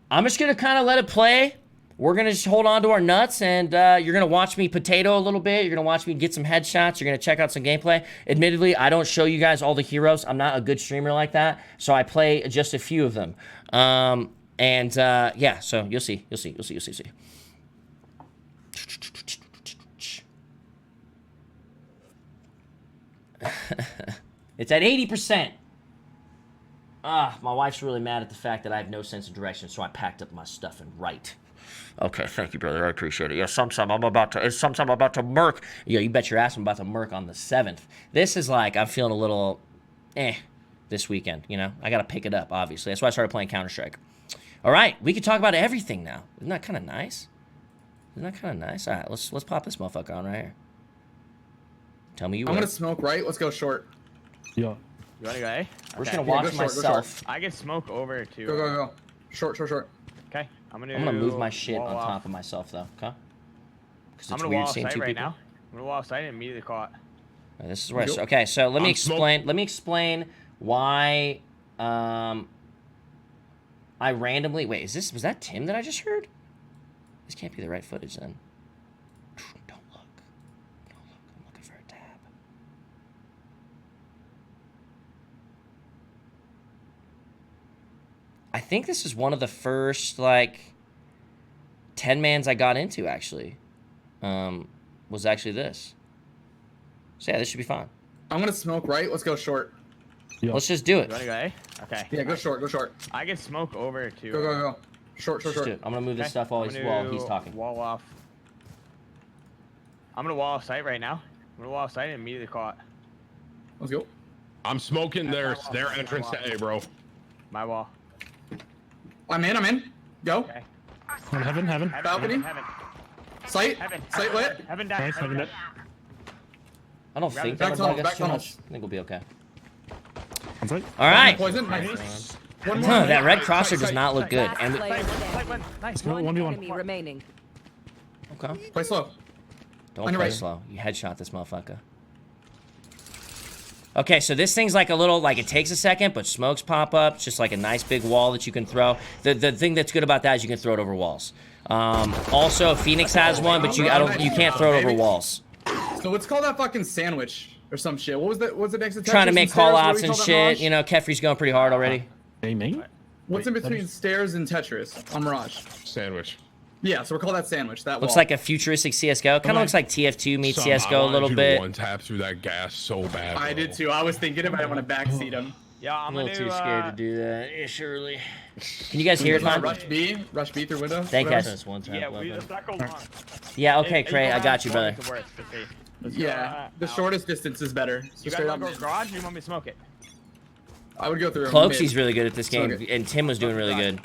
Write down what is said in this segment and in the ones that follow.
I'm just going to kind of let it play. We're going to just hold on to our nuts, and you're going to watch me potato a little bit. You're going to watch me get some headshots. You're going to check out some gameplay. Admittedly, I don't show you guys all the heroes. I'm not a good streamer like that, so I play just a few of them. Yeah, so you'll see. You'll see. It's at 80%. My wife's really mad at the fact that I have no sense of direction, so I packed up my stuff and right. Okay, thank you, brother. I appreciate it. Yeah, sometime I'm about to murk. Yeah, you bet your ass I'm about to murk on the 7th. This is like, I'm feeling a little, this weekend, you know? I gotta pick it up, obviously. That's why I started playing Counter-Strike. All right, we can talk about everything now. Isn't that kind of nice? All right, let's pop this motherfucker on right here. Tell me you I'm gonna smoke right. Let's go short. Yeah. You wanna go A? We're just gonna watch myself. I can smoke over to. Go. Short. Okay. I'm gonna move my shit on top of myself though. Okay. I'm gonna wall off sight right now. I'm gonna wall off sight and immediately caught. Right, this is where. Okay, so let me explain. Let me explain why. I randomly wait. Was that Tim that I just heard? This can't be the right footage then. Don't look. I'm looking for a tab. I think this is one of the first like 10-mans I got into actually. Was actually this. So yeah, this should be fine. I'm gonna smoke right. Let's go short. Yeah. Let's just do it. You wanna go A? Okay. Yeah, go short. I can smoke over to. Go. Short. I'm gonna move this stuff while he's talking. Wall off. I'm gonna wall off sight right now. I'm gonna wall off sight and immediately caught. Let's go. I'm smoking their entrance to A, bro. My wall. I'm in. Go. Okay. Heaven. Balcony. Sight lit. Heaven down. Nice, heaven down. I don't think Back that'll bug tunnel, us too much. I think we'll be okay. That's right. All right. Poison. Nice. One more. That red crosser does not look good. And Nice. One 1v1. Enemy remaining. okay. Play slow. Don't play slow. You headshot this motherfucker. Okay, so this thing's like a little, like it takes a second, but smokes pop up. It's just like a nice big wall that you can throw. The thing that's good about that is you can throw it over walls. Also, Phoenix has one, but you can't throw it over walls. So let's call that fucking sandwich or some shit. What was that? What's the next? Trying to make call outs and shit. You know, Kefri's going pretty hard already. Hey, mate. What's in between stairs and Tetris on Mirage? Sandwich. Yeah, so we're call that sandwich. That looks wall. like a futuristic CS:GO. Kind of looks like TF2 meets CS:GO a little bit. One tap through that gas so bad. Bro. I did too. I was thinking if I want to backseat him. Yeah, I'm a little too scared to do that. Yeah, surely. Can you guys hear it, man? Rush B through window. Thank you. Yeah, okay, Cray, I got you, brother. Yeah, the shortest distance is better. So You guys want to go garage or you want me to smoke it? I would go through. Cloaksy's really good at this game, and Tim was doing really good.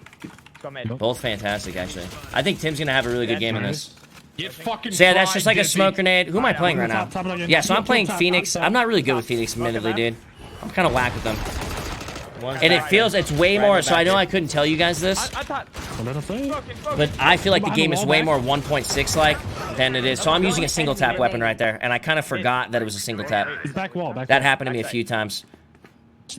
Go mid. Both fantastic, actually. I think Tim's gonna have a really good game in this. Get fucking So yeah, that's just like a smoke grenade. Who am I playing right now? Yeah, so I'm playing Phoenix. I'm not really good with Phoenix, admittedly, dude. I'm kind of whack with them. And it feels, it's way more, so I know I couldn't tell you guys this, but I feel like the game is way more 1.6 like than it is. So I'm using a single tap weapon right there, and I kind of forgot that it was a single tap. That happened to me a few times.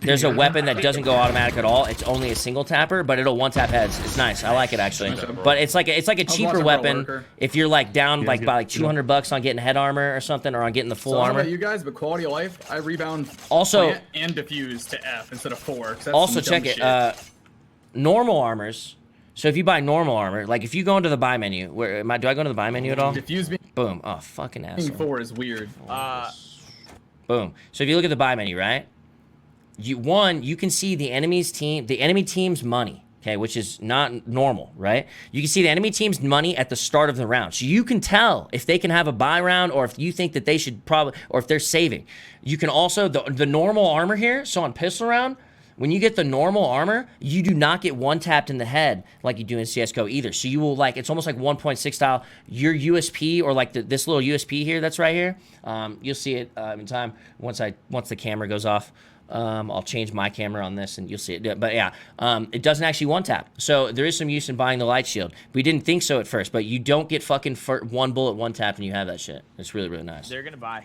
There's a weapon that doesn't go automatic at all. It's only a single tapper, but it'll one tap heads. It's nice. I like it actually. But it's like a cheaper weapon if you're like down like by like $200 on getting head armor or something, or on getting the full armor. About you guys, but quality of life, I rebound also and diffuse to F instead of 4. Also check it. Normal armors. So if you buy normal armor, like if you go into the buy menu, do I go into the buy menu at all? Diffuse me. Boom. Oh fucking asshole. 4 is weird. Boom. So if you look at the buy menu, right? You can see the enemy team's money, okay, which is not normal, right? You can see the enemy team's money at the start of the round. So you can tell if they can have a buy round or if you think that they should probably, or if they're saving. You can also, the normal armor here, so on pistol round, when you get the normal armor, you do not get one tapped in the head like you do in CSGO either. So you will like, it's almost like 1.6 style. Your USP or like this little USP here that's right here, you'll see it in time once the camera goes off. I'll change my camera on this and you'll see it. But yeah, it doesn't actually one tap. So there is some use in buying the light shield. We didn't think so at first, but you don't get fucking one bullet one tap and you have that shit. It's really, really nice. They're gonna buy.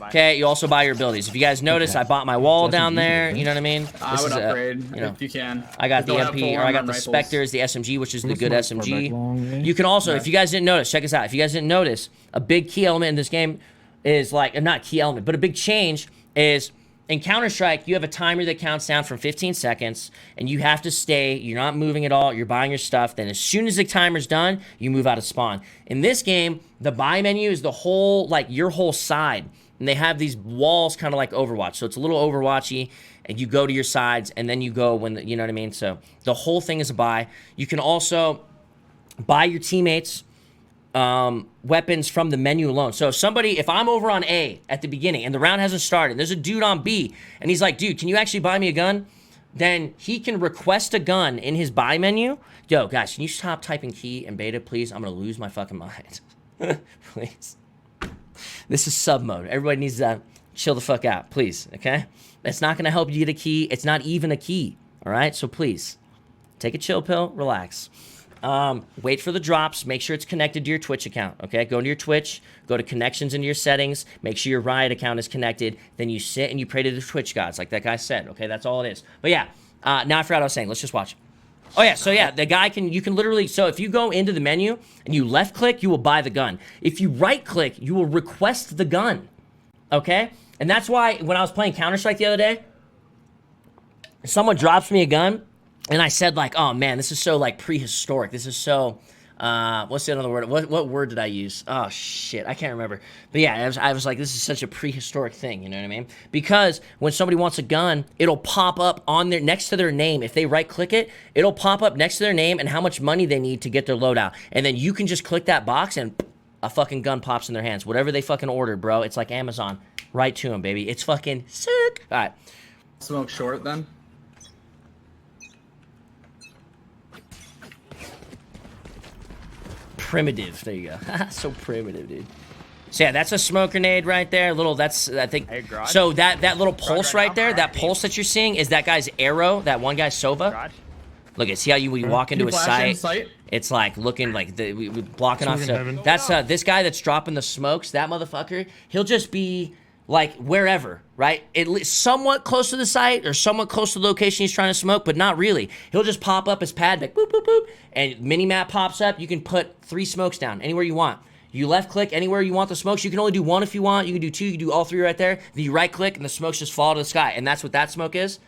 Okay, you also buy your abilities. If you guys notice, I bought my wall down there. You know what I mean? I would upgrade if you can. I got the Don't have MP, full or I got armor the rifles. Spectres, the SMG, which is the good SMG. You You can also, if you guys didn't notice, check this out. If you guys didn't notice, a big key element in this game is like, not key element, but a big change is in Counter-Strike, you have a timer that counts down from 15 seconds, and you have to stay, you're not moving at all, you're buying your stuff, then as soon as the timer's done, you move out of spawn. In this game, the buy menu is the whole, like, your whole side, and they have these walls kind of like Overwatch, so it's a little Overwatchy, and you go to your sides, and then you go when, you know what I mean? So the whole thing is a buy. You can also buy your teammates weapons from the menu alone. So if I'm over on A at the beginning and the round hasn't started, there's a dude on B and he's like, dude, can you actually buy me a gun? Then he can request a gun in his buy menu. Yo, guys, can you stop typing key and beta, please? I'm gonna lose my fucking mind. Please. This is sub mode. Everybody needs to chill the fuck out, please, okay? It's not gonna help you get a key. It's not even a key, all right? So please, take a chill pill, relax. Wait for the drops. Make sure it's connected to your Twitch account, okay? Go to your Twitch, go to connections into your settings, make sure your Riot account is connected, then you sit and you pray to the Twitch gods, like that guy said, okay? That's all it is. But yeah, now I forgot what I was saying. Let's just watch. Oh yeah, so yeah, the guy you can literally, so if you go into the menu and you left click, you will buy the gun. If you right click, you will request the gun, okay? And that's why when I was playing Counter-Strike the other day, someone drops me a gun, and I said, like, oh, man, this is so, like, prehistoric. This is so, what's the other word? What word did I use? Oh, shit, I can't remember. But, yeah, I was like, this is such a prehistoric thing, you know what I mean? Because when somebody wants a gun, it'll pop up on their, next to their name. If they right-click it, it'll pop up next to their name and how much money they need to get their loadout. And then you can just click that box and a fucking gun pops in their hands. Whatever they fucking ordered, bro. It's like Amazon. Right to them, baby. It's fucking sick. All right. Smoke short, then. Primitive. There you go. So primitive, dude. So yeah, that's a smoke grenade right there. That's I think. Hey, garage. So that little pulse right right now, there, that garage. pulse that you're seeing is that guy's arrow. That one guy Sova. Garage. Look, see how you walk into a flash site. in sight? It's like looking like we blocking off. Smoke in So heaven. that's this guy that's dropping the smokes. That motherfucker. He'll just be like wherever, right? Somewhat close to the site or somewhat close to the location he's trying to smoke, but not really. He'll just pop up his pad, like boop, boop, boop, and mini map pops up. You can put 3 smokes down anywhere you want. You left click anywhere you want the smokes. You can only do 1 if you want. You can do 2. You can do all 3 right there. Then you right click and the smokes just fall to the sky. And that's what that smoke is.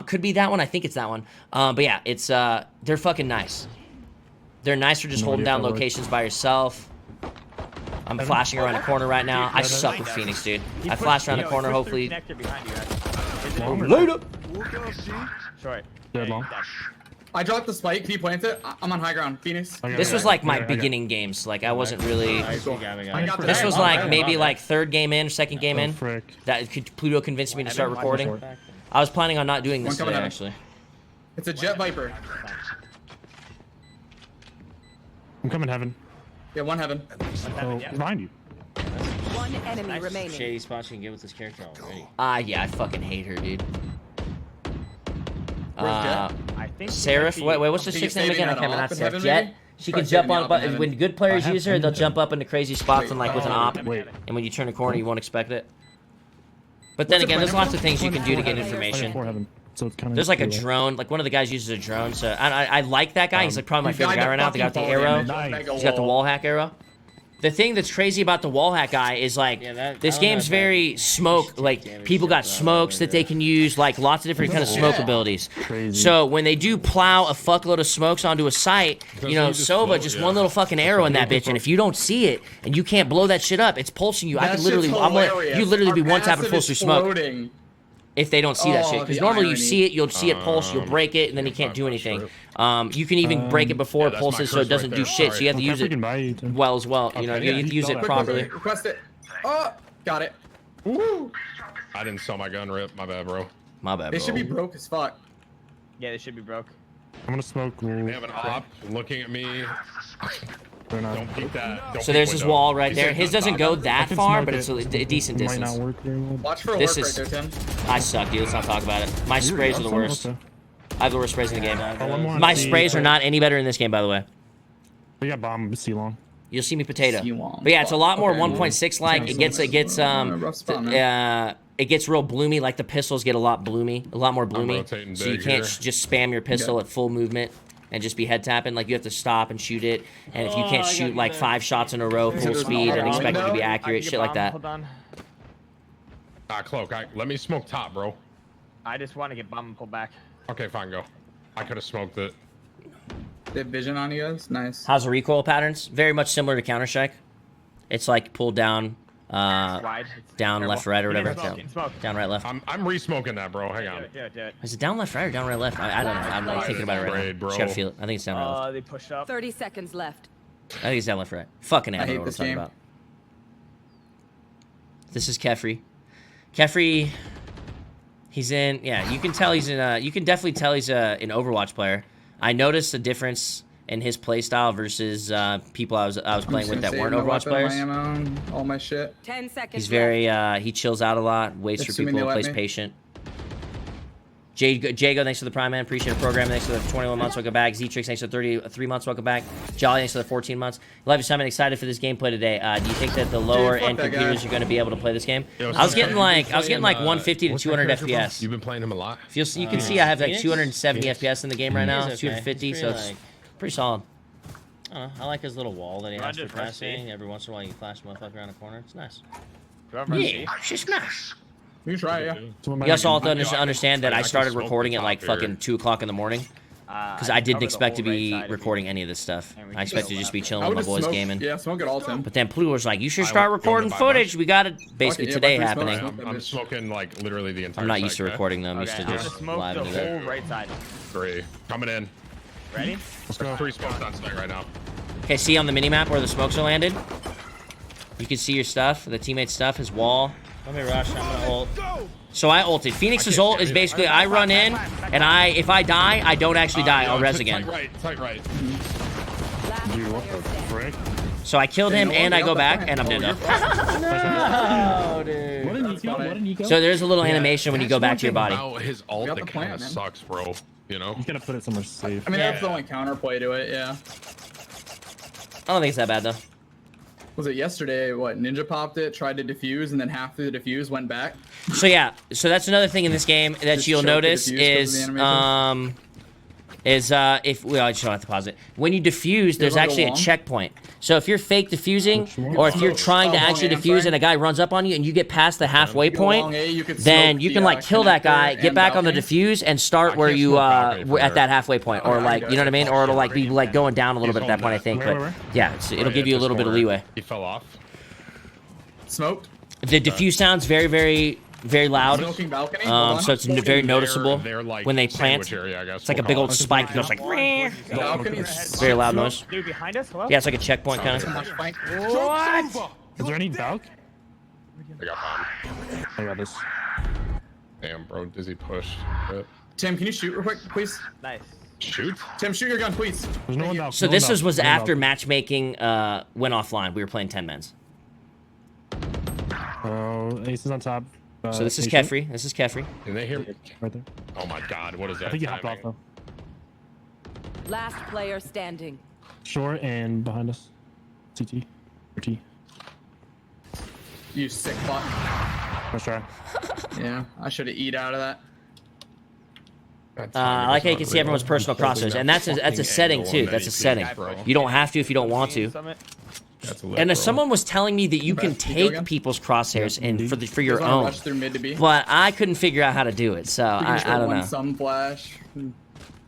Could be that one. I think it's that one. But yeah, it's they're fucking nice. They're nice for just holding down locations by yourself. I'm flashing around the corner right now. I suck with Phoenix, dude. I flashed around the corner, hopefully. Later. Short. Dead long. I dropped the spike. Can you plant it? I'm on high ground. Phoenix. This was like my beginning games. Like I wasn't really. I got the This was like maybe like 3rd game in, 2nd game in. Frick. Pluto convinced me to start recording. I was planning on not doing this One coming today, at actually. It's a Jet Viper. I'm coming heaven. Yeah, one heaven. Oh, behind you. One enemy remaining. Shady spots you can get with this character already. Yeah, I fucking hate her, dude. Where's Jet? I think Seraph, wait, what's the Can you chick's name save again? me I can't in remember. an Not op in Seraph. heaven, Jet. maybe? She Try can saving jump me on, up but in when heaven. good players I have use her, they'll heaven. jump up into crazy spots and like with an op. Wait. And when you turn a corner, you won't expect it. But then What's again, the there's plan lots of for? things you can do to get I got 4 information. heaven. So it's kind of. There's like a drone, like one of the guys uses a drone, so I like that guy. He's like probably my He's favorite got guy right now. The guy with the fucking arrow. fall damage. Nice. He's got the wall hack arrow. The thing that's crazy about the wall hack guy is like this game's very smoke. Like people got smokes that they can use, like lots of different kind of smoke abilities. Crazy. So when they do plow a fuckload of smokes onto a site, you know, you just Sova float, just yeah. one little fucking arrow in that bitch, and if you don't see it and you can't blow that shit up, it's pulsing you. I That could literally, shit's I'm like, hilarious. you literally be Our one tap and passive full is through smoke. floating. If they don't see that shit, because the normally you irony. see it, you'll see it pulse, you'll break it, and then you can't do anything. You can even break it before it that's pulses, my so it curse doesn't right do there. shit. So you have to Okay, use it freaking buy you, Tim. well as well. You know, Okay, you yeah, have to he use it thought I properly. Request it. Oh, got it. Woo. I didn't sell my gun, Rip. My bad, bro. My bad, They bro. should be broke as fuck. Yeah, they should be broke. I'm gonna smoke. They have an op looking at me. They're not. Don't peek that. Don't So peek there's his window. wall right He there. said His don't doesn't talk. go I that can far, smoke but it. it's a decent It might distance. not work very well. Watch for a This work is- right there, Tim. I suck, dude. Let's not talk about it. My sprays are the worst. Okay. I have the worst sprays in the game. Oh, one more on My C. sprays are not any better in this game, by the way. They got bomb C long. You'll see me potato. C1. But yeah, it's a lot more Okay. 1.6 like. It gets Rough spot, man. it gets real bloomy. Like the pistols get a lot more bloomy. rotating So you big can't here. just spam your pistol at full movement and just be head tapping. Like you have to stop and shoot it. And if you can't shoot like 5 shots in a row full speed and expect it to be accurate, shit like that. Hold on. Cloak. Let me smoke top, bro. I just want to get bomb and pull back. Okay, fine, go. I could have smoked it. They have vision on you guys. Nice. How's the recoil patterns? Very much similar to Counter-Strike. It's like pull down, Wide. It's down, terrible. left, right, or You need whatever. smoke, you need smoke. Down, right, left. I'm re-smoking that, bro. Hang on. Do it. Is it down, left, right, or down, right, left? I don't know. I'm not thinking about it right Grade, now. bro. Just gotta feel it. I think it's down, right, left. They pushed up. 30 seconds left. I think it's down, left, right. Fucking I I don't hate know what I'm this talking game. about. This is Kefri. Kefri, he's in. Yeah, you can tell he's in. You can definitely tell he's an Overwatch player. I noticed a difference in his play style versus people I was playing with that weren't Overwatch players. My ammo, all my shit. 10 seconds He's very he chills out a lot, waits for Assuming people, they let plays me. patient. Jago, thanks for the Prime, man. Appreciate the program. Thanks for the 21 months. Welcome back. Z-Trix, thanks for the 33 months. Welcome back. Jolly, thanks for the 14 months. Love you, Simon. Excited for this gameplay today. Do you think that the lower fuck end that guy. computers are going to be able to play this game? Yo, I was so getting like 150 to what's that 200 character, bro? FPS. You've been playing him a lot. You can see I have like Phoenix? 270 FPS in the game right now. He's okay. 250, He's so pretty, it's like- pretty solid. I like his little wall that he has Roger, for press C. passing. Every once in a while, you flash a motherfucker around the corner. It's nice. Yeah, she's nice. You try, yeah. You also have to I can- understand that I I can started smoke recording the at like top here. fucking 2 o'clock in the morning. Because I didn't expect to be recording any of this stuff. And we I can expected go to just be left. chilling I with would my just boys smoke. gaming. Yeah, smoke it all, Tim. But then Pluto was like, you should I start would go recording to buy footage. We got it basically yeah, today buy free smoke. happening. I'm smoking like literally the entire I'm not used to site, okay? recording them. I'm used Okay, to I'm gonna just smoke live the into whole it. right side. Three. Coming in. Ready? Let's go. 3 smokes on site right now. Okay, see on the minimap where the smokes are landed? You can see your stuff, the teammate's stuff, his wall. Let me rush. I'm gonna ult. So I ulted. Phoenix's ult is basically I run in, and if I die, I don't actually die. I'll res again. Tight right. Last Dude, what player the standing. frick? So I killed him, and I go back, and I'm dead. Oh, dude. What an eco? What an eco? So there's a little animation when you go That's back to your one body. thing about his ult got that the plan, kind of man. sucks, bro. You know? You gotta put it somewhere safe. I mean, that's the only counterplay to it, yeah. I don't think it's that bad though. Was it yesterday? What, Ninja popped it, tried to defuse, and then half the defuse went back? So yeah, so that's another thing in this game that Just you'll choke the notice defuse 'cause is of the animation? if well, I just don't have to pause it. When you defuse, there's wanna go actually a long? checkpoint. So if you're fake defusing, Which one? or if you're trying to Oh, actually long A, I'm defuse sorry. and a guy runs up on you and you get past the halfway You go long point, A, you could then smoke you the, can like kill that guy, connector get and back on the balcony. defuse, and start I where can't you smoke balcony from at there. that halfway point, or Okay, like you know what I mean, or it'll like be like going down a little bit at that point, I think. Where, But where? yeah, it'll give you a little bit of leeway. He fell off. Smoked. The diffuse sounds very, very, very loud. Smoking balcony. Hold on. So it's very noticeable They're like when they plant. sandwich area, I guess It's like a we'll big call old it. spike that goes like. "Meh." balcony. Very loud noise. Dude, behind us? Hello? Yeah, it's like a checkpoint kind So of. much fight. What? Is there any balk? I got bombed. I got this. Damn, bro. Dizzy push. Rip. Tim, can you shoot real quick, please? Nice. Shoot. Tim, shoot your gun, please. There's no one balk. So no this one was balk, no one after balk. matchmaking went offline. We were playing 10 men's. Ace is on top. So this is Ace Kefri. This is Kefri. Can they hear me? right there. Oh my god, what is that? I think he hopped off timing? though. Last player standing. Short and behind us. CT. Or T. You sick fuck. Let's try. Yeah, I should have eat out of that. That I timing like is how you can see unreal. everyone's personal I'm holding crosshairs, that and that's a fucking setting angle too. and then That's a you see setting. it, bro. You don't have to if you don't want to. Summit. That's lit, And bro. someone was telling me that you can Okay, you go take again? people's crosshairs and for You your guys wanna own, rush through mid to B? but I couldn't figure out how to do it. So We can I just go don't one know. Some flash.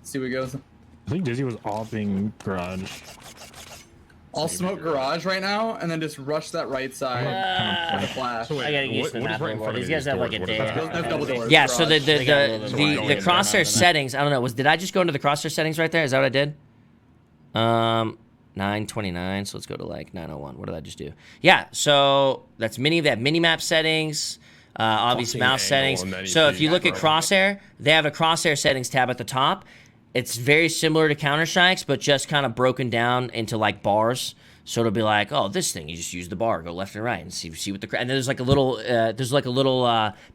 See what goes. I think Dizzy was all being garage. I'll smoke garage right now, and then just rush that right side with a flash. So wait, I gotta get used to what the is map right in more. front of These me? guys have like a What day. is that? That's double doors. Yeah, so the garage. They got a little bit the, of the, going the on crosshair than that. settings, I don't know, did I just go into the crosshair settings right there? Is that what I did? 929, so let's go to like 901. What did I just do? Yeah, so that's mini map settings, obvious Fucking mouse angle, settings. and then you So see if you look at that, crosshair, they have a crosshair settings tab at the top. It's very similar to Counter-Strike's, but just kind of broken down into like bars. So it'll be like, oh, this thing, you just use the bar, go left and right, and see what the and there's like a little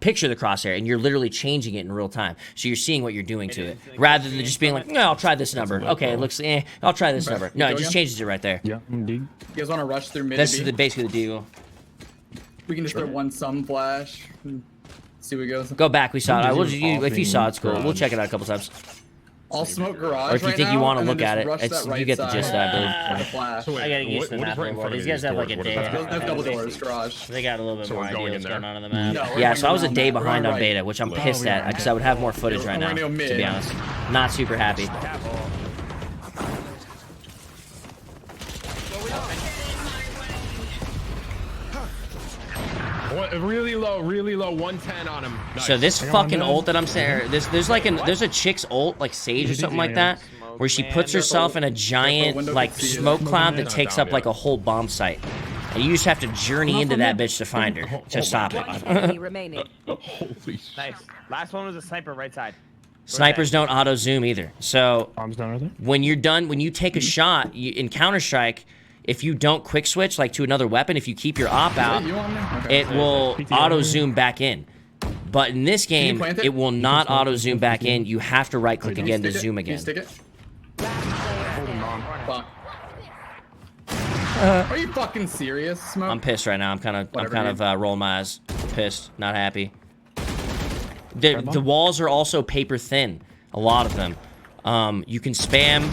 picture of the crosshair, and you're literally changing it in real time. So you're seeing what you're doing to it, rather than just being like, no, I'll try this number. Okay, it looks, I'll try this number. No, it just changes it right there. Yeah, indeed. You guys want to rush through mid? That's basically the deal. We can just throw one sum flash. And see what goes. Go back, we saw it. If you saw it, it's cool. We'll check it out a couple times. I'll smoke garage. Or if you right think you now, want to and look then at just it, rush that you right get the gist of that, dude. side with a flash. So wait, I gotta get used to the what is map right a in little front more. of These guys have like a doors? day. What is that? That's double doors, garage. They got a little bit So more we're going idea in what's there? going on in the map. No, we're Yeah, going so I was a around day that. We're behind going on right. beta, which I'm pissed at because I would have more footage right now, We're gonna go to be mid. honest. Not super happy. Really low, 110 on him. Nice. So this got fucking one ult that I'm saying, there's a chick's ult, like Sage or something like that, where she puts herself in a giant like smoke cloud that takes up like a whole bomb site. And you just have to journey into that bitch to find her, to stop One it. enemy remaining. Holy shit. Nice. Last one was a sniper right side. Snipers don't auto zoom either. So Bombs down right there. when you're done, when you take a shot in Counter-Strike, if you don't quick switch like to another weapon, if you keep your op out, You on me? Okay. it will auto zoom back in. But in this game, plant it? it will not auto zoom back in. You have to right click Can you again to stick it? zoom Can you again. stick it? Holding on. Fuck. Are you fucking serious, Smoke? I'm pissed right now. I'm kind Whatever, of rolling my eyes. Pissed, not happy. The walls are also paper thin. A lot of them. You can spam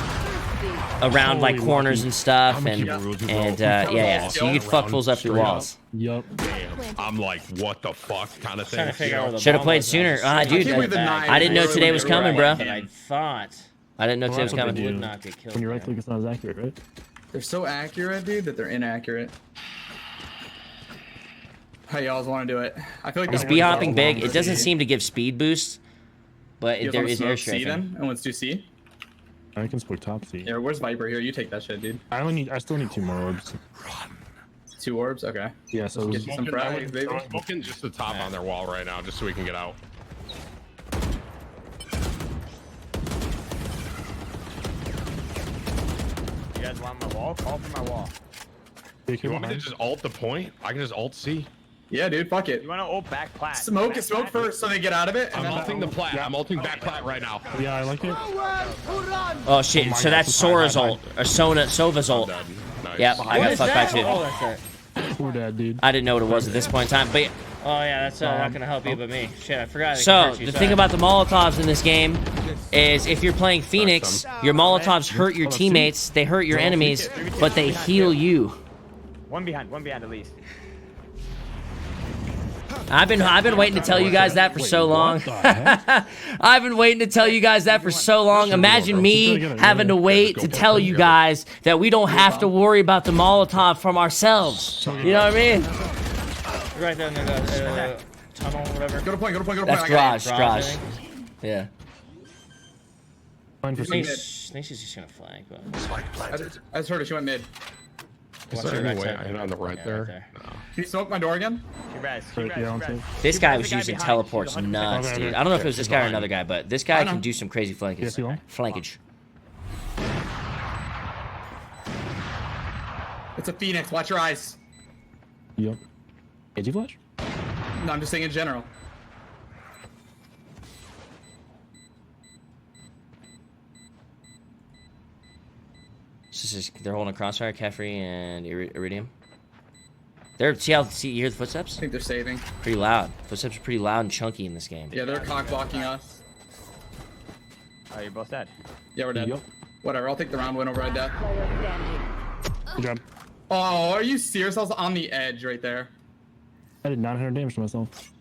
around like Holy corners lucky. and stuff, I'm a and keeper rule, bro. yeah. So you can fuck fools up through Straight up. walls. Yup. Damn. I'm like, what the fuck kind of Trying thing. to figure out where the Should have bomb played was. sooner. I was Dude, can't believe the nine I didn't know really today was went coming, right. bro. But I thought I didn't know today was Well, that's what coming. they would do. not get killed. When you right there. click, it's not as accurate, right? They're so accurate, dude, that they're inaccurate. How y'all want to do it? I feel like Is that B works hopping out big? well. It doesn't seem to give speed boosts, but You guys there wanna is air smoke C strafing. then, and let's do C. I can split top C. Yeah, where's Viper here? You take that shit, dude. I still need 2 more orbs. 2 orbs, okay. Yeah, so Get you some frags, baby. Smoking just the top on their wall right now, just so we can get out. You guys want my wall? Call for my wall. You want me to just alt the point? I can just alt C. Yeah, dude, fuck it. You want to ult back plat? Smoke Back it, smoke plat? first so they get out of it. And I'm then ulting the plat. I'm ulting back plat right now. Yeah, I like it. Oh shit! Oh my So God, that's it's fine, Sora's fine, ult or Sova's ult. Dead. Nice. Yep, I got fucked by 2. Oh, that's right. Poor dad, dude. I didn't know what it was at this point in time, but Oh yeah, that's not gonna help you but me. Shit, I forgot. so the thing about the Molotovs in this game is if you're playing Phoenix, your Molotovs hurt your teammates, they hurt your enemies, but they heal you. One behind at least. I've been waiting to tell you guys that for so long. What the heck? I've been waiting to tell you guys that for so long. Imagine me having to wait to tell you guys that we don't have to worry about the Molotov from ourselves. You know what I mean? right there in the tunnel, whatever. Go to point, go to point, go to That's point. I got garage, you. Garage, garage. I Yeah. Fine for I think C. she's just gonna flank, but I just heard it. She went mid. Is Watch there your any right way side. I hit on the right Yeah, there? right there. No. Can you smoke my door again? Keep res. Right, yeah, on safe. This guy There's was a guy using behind. teleports She's 100% nuts, behind. dude. I don't know if it was this guy or Behind. another guy, but this guy I know. can do some crazy flankage. Yes, you are. Flankage. It's a Phoenix. Watch your eyes. Yup. Edgy flash? No, I'm just saying in general. They're holding a crossfire, Caffrey and Iridium. See, you hear the footsteps? I think they're saving. Pretty loud. Footsteps are pretty loud and chunky in this game. Yeah, they're cock blocking us. Oh, you're both dead. Yeah, we're dead. Yup. Whatever. I'll take the round win over Red Death. Player standing. Good job. Oh, are you serious? I was on the edge right there. I did 900 damage to myself.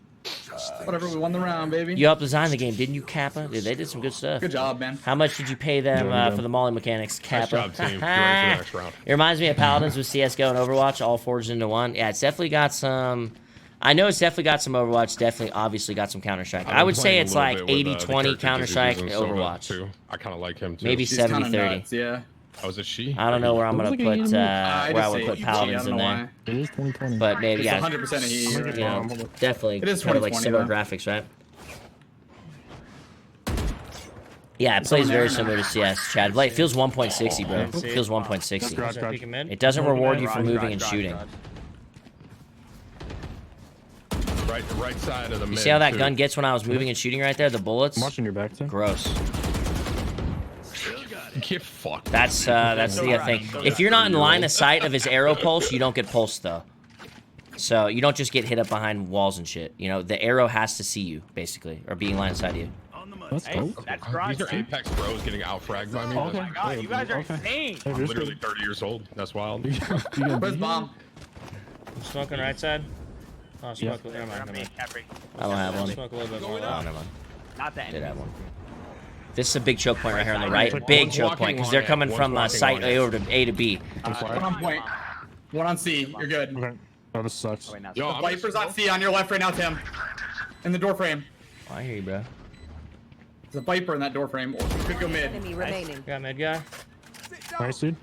Whatever. We won the round, baby. You helped design the game, didn't you, Kappa? Dude, they did some good stuff. Good job, man. How much did you pay them Yeah, we for the Molly mechanics, Kappa? Nice job, team. You're ready for the next round. It reminds me of Paladins with CSGO and Overwatch, all forged into one. Yeah, it's definitely got some... I know it's definitely got some Overwatch, definitely, obviously got some Counter-Strike. I would say it's like 80-20 Counter-Strike and Overwatch. Too. I kind of like him, too. Maybe She's kinda 70-30. nuts, yeah. Oh, is it she? I don't know where I'm Looks gonna like a put unit. I where I just would say put he, I Paladins don't in know there. why. It is 2020. But maybe It's yeah, 100% a he. I'm gonna right get you know, bomb. definitely It is kind of like 2020 similar though. graphics, right? Yeah, it plays very similar to CS, Chad. Like, it feels 1.60, bro. It feels 1.60. Garage, Should I garage. peek him in? It doesn't reward you for Garage, moving garage, and garage, shooting. garage. Right, the right side of the You mid. see how that too. gun gets when I was moving and shooting right there? The bullets? I'm watching your back, too. Gross. Get fucked. That's the thing. If you're not in line of sight of his arrow pulse, you don't get pulsed, though. So you don't just get hit up behind walls and shit. You know, the arrow has to see you, basically, or be in line of sight of you. That's Hey, dope. that's garage. These are dude. Apex bros getting out-fragged by me. Oh my god, you guys are Okay. insane. Hey, I'm Risk, literally 30 years old. That's wild. you gonna Where's be bomb? I'm smoking right side. Oh, smoke. Yeah. Never mind. Never mind. I don't have one. Smoke a little bit more. Oh, loud. never mind. Not that. Did have one. This is a big choke point right here on the right. One's Big walking choke point, because they're long coming A, from one's walking site long A over to A to B. One on point. One on C. You're good. Okay. Oh, this sucks. Wait, now Yo, it's- I'm Viper's on C on your left right now, Tim. In the door frame. Oh, I hear you, bro. There's a Viper in that door frame. Or you could go mid. Enemy remaining. Got mid guy. Nice, dude.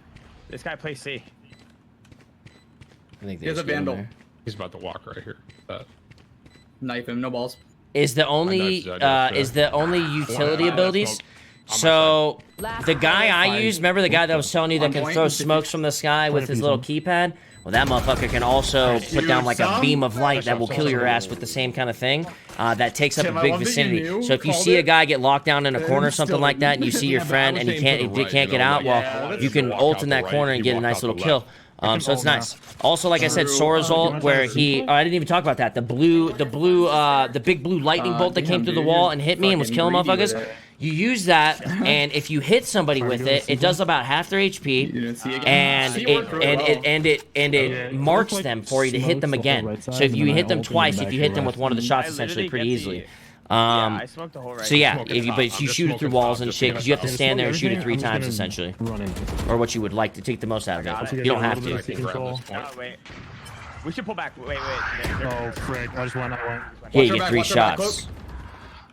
This guy plays C. I think He has there's a Vandal. there. He's about to walk right here. Knife him. No balls. Is the only utility Yeah, abilities? smoke. So Last the guy player I standing. used, remember the guy that was telling you that On can point, throw 50. smokes from the sky with his little keypad? Well, that motherfucker can also put down like a some? beam of light that will kill your ass with the same kind of thing. That takes up Tim, a I big love that you vicinity. knew, So if you called see a it, guy get locked down in a corner or and something still like that, and you see your Yeah, but I friend was and he saying can't to the right, can't you get know, out, like, well, yeah, you can walk ult out in the that right, corner and you get a walk nice out little the kill. left. So it's ult now. nice. Also, like I said, True. Sora's you ult, want where to he, super? oh, I didn't even talk about that. The big blue lightning bolt that damn, came through the dude, wall you're and hit me and was fucking killing greedy with motherfuckers. it. You use that, and if you hit somebody with it, it does about half their You HP, didn't see again. and She it worked really well. it marks like them for you to hit them smokes off the again. right side, So if and you then hit I them ult in the twice, back if you to hit the them with left. one of the shots, I essentially literally pretty get easily. Yeah, I smoked the whole right. So yeah, Smoking if you, top. but I'm you just shoot it through smoking walls top, and just shit, to because you have to get stand there and shoot it Everything, 3 I'm times just gonna essentially, Run in. or what you would like to take the most out of Got it. it. You don't have A little to. bit of control. Oh, wait. We should pull back. Wait. Oh, frick. I just went. Yeah, Watch you her get back, 3 watch her back, shots.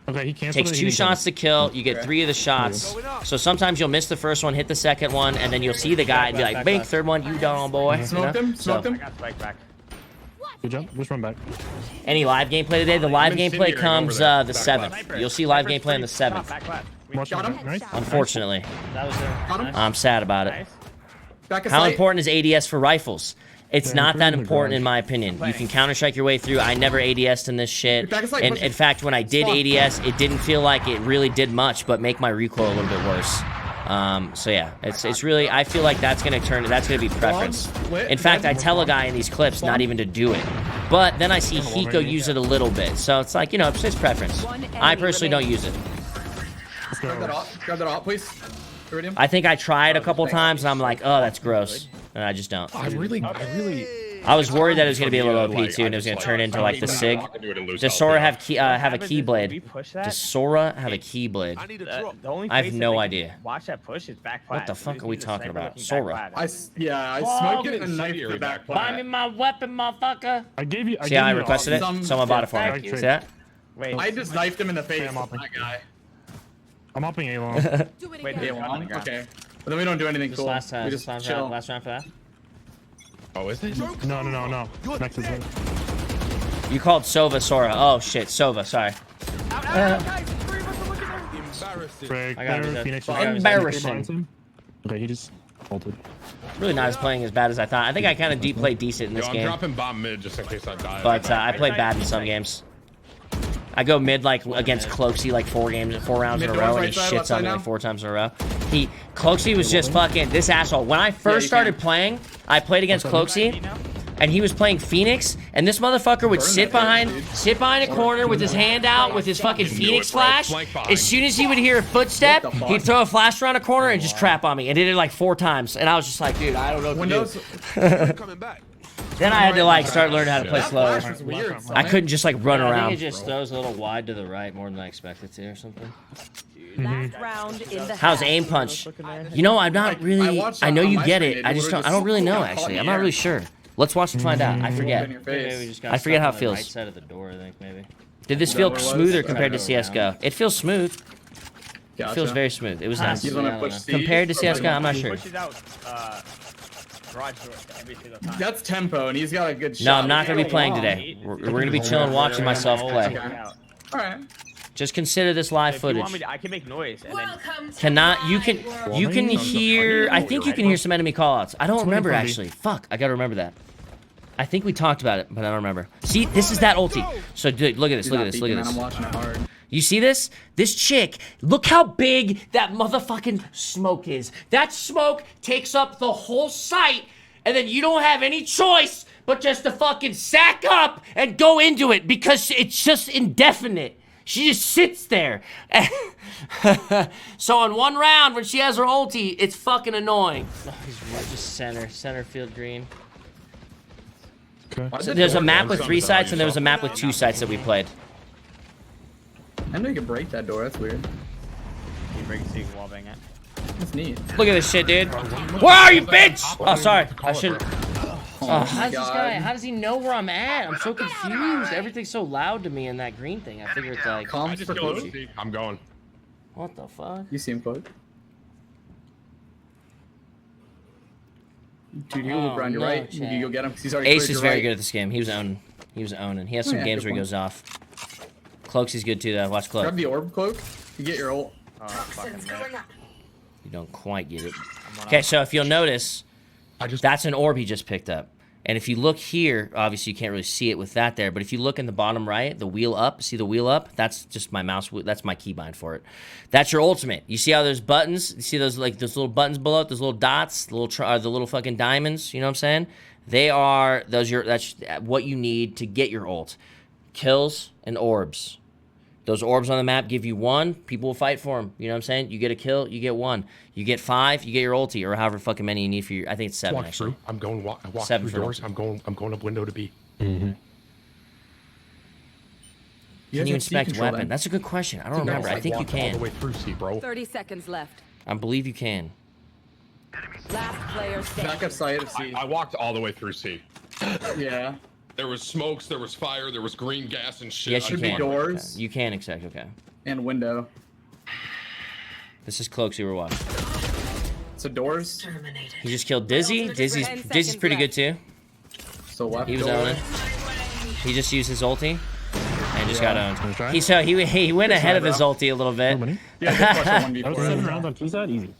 Okay, he canceled Takes it. 2 shots to kill. You get 3 of the shots. So sometimes you'll miss the first one, hit the second one, and then you'll see the guy and be like, "Big, third one, you done, boy." You Smoked know? him. Smoked So, I him. got spike back. Good job. Just run back. any live gameplay today? The live I'm gameplay incendiary comes over there. the Back 7th. Sniper. You'll see live Sniper's gameplay on the free. 7th. Back left. Watch Got him. him. Nice. Unfortunately, That was there. Got him. Nice. I'm sad about it. Nice. Back a How sight. important is ADS for rifles? It's Yeah, not put it that in the important garage. in my opinion. You can Counter-Strike your way through. I never ADS'd in this shit. Back aside, And push in it. fact, when I did Spawn. ADS, it didn't feel like it really did much, but make my recoil a little bit worse. So yeah, it's really, I feel like that's gonna be preference. lit. In fact, I tell a guy in these clips not even to do it, but then I see Hiko use it a little bit, so it's like, you know, it's his preference. One I enemy personally don't remaining. use it. Let's Grab that go. off. Grab that off, please. Iridium. I think I tried a couple times, and I'm like, oh, that's gross, and I just don't. I really. I was worried that it was gonna be a little OP Like, too, and it was I gonna just, turn into like the Sig. walk into it and lose Does health, Sora yeah. have a What key happens is when we blade? push that, Does Sora have a key blade? the only I have place that no they can idea. Watch that push is back What flat. the So fuck we are we use a talking sniper about? looking back Sora. flat. I Oh, smoked it get and knifed incendiary it back back. Buy me flat. my weapon, motherfucker. I gave you. See how I gave you requested it? some- Someone bought it for yeah, me. thank you. See that? Wait, I just knifed him in the face. I'm off. That guy. I'm upping A long. Do it Wait, again. they Yeah, want on the ground. okay. But then we don't do anything Just cool. last We time. just Last chill. round. Last round for that. Oh, is it? No. Next is it. You called Sova Sora. Oh shit, Sova. Sorry. Frick. I got There, it. Phoenix. Embarrassing. Okay, he just ulted. Really not as playing as bad as I thought. I think I kind of played decent in Yo, this I'm game, dropping bomb mid just in case I die. but I played bad in some games. I go mid like against Cloaksy like 4 rounds in a Mid row, doors, and he right side, shits left on side me now. like 4 times in a row. Cloaksy was just fucking this asshole. When I first you started can. playing, I played against Cloaksy, and he was playing Phoenix, and this motherfucker would Burn sit that behind a corner with his hand out with his fucking knew Phoenix it, bro. flash. Flank behind. As soon as he would hear a footstep, What the fuck? he'd throw a flash around a corner and just trap on me, and did it like 4 times. And I was just like, dude, I don't know what to Windows. do. Then I had to like start learning how to play That slower. flash was weird. I couldn't just like run I think around. it just throws a little wide to the right more than I expected to, or something. Last round in the How's half. aim punch? You know, I'm not really. watched I know on you my get screen, it. it I just would've don't. I don't really know caught in actually. the I'm not air. really sure. Let's watch and find out. I In forget. your Maybe we face. just got I forget stuck how on it the feels. Right side of the door, I think maybe. Did this Is feel that what it was? smoother Okay. compared to CS:GO? It feels smooth. It Gotcha. feels very smooth. It was nice. He's Yeah, I gonna don't push know. C. Compared to CS:GO, I'm not sure. Pushes out garage door every single time. That's tempo, and he's got a good shot. No, I'm not gonna be It's playing long. today. We're gonna be chilling, watching myself play. Okay. All right. Just consider this live If you want footage. me to, I can make noise and then You can hear. I think you can hear some enemy callouts. I don't remember 20. actually. Fuck, I gotta remember that. I think we talked about it, but I don't remember. See, this is that ulti. So dude, look at this. He's Look not at this. Look at peeking, this. I'm watching it hard. You see this? This chick, look how big that motherfucking smoke is. That smoke takes up the whole site, and then you don't have any choice but just to fucking sack up and go into it because it's just indefinite. She just sits there. So on one round, when she has her ulti, it's fucking annoying. Oh, he's just center field green. Okay. So there's a map with 3 sites, and there was a map with 2 sites that we played. I know you can break that door. That's weird. you break so you can wallbang it. That's neat. Look at this shit, dude. Where are you, bitch? Oh, sorry. I shouldn't. Oh, How's this guy? How does he know where I'm at? I'm so confused. Everything's so loud to me in that green thing. I figure it's like, I Comms just for go close. to I'm going. what the fuck? You see him close. Dude, you look around your no, right. Chad. You go get him because he's already Ace cleared is your very right. good at this game. He was owning. He was owning. He has some yeah, games good where he point. goes off. Cloaksy's good too, though. Watch Cloak. Grab the orb cloak. You get your ult. Oh, fucking rip. You don't quite get it. I'm on Okay, up. so if you'll notice, I just that's an orb he just picked up. And if you look here, obviously you can't really see it with that there, but if you look in the bottom right, the wheel up, see the wheel up? That's just my mouse, that's my keybind for it. That's your ultimate. You see how there's buttons? You see those like those little buttons below it, those little dots, the little fucking diamonds, you know what I'm saying? That's what you need to get your ult. Kills and orbs. Those orbs on the map give you 1, people will fight for them. You know what I'm saying? You get a kill, you get 1. You get 5, you get your ulti, or however fucking many you need for your. I think it's 7 walk actually. through. I'm going walk 7 through for doors. ulti. I'm going up window to B. Can you inspect weapon? That's a good question. I don't remember. I think you All the can. way through C, bro. 30 seconds left. I believe you can. Last player standing. Back up side of C. I walked all the way through C. Yeah. There was smokes, there was fire, there was green gas and shit. Yes, you Should be can. doors. Okay. You can expect. Okay. And window. This is Cloaksy we're watching. So doors. He just killed Dizzy. Dizzy's 10 pretty seconds good too. So left He was door. owning. He just used his ulti and just got owned. try? He went ahead of his ulti a little How bit. many? Yeah, good question, That was 1v4. 7 rounds on T side? Easy.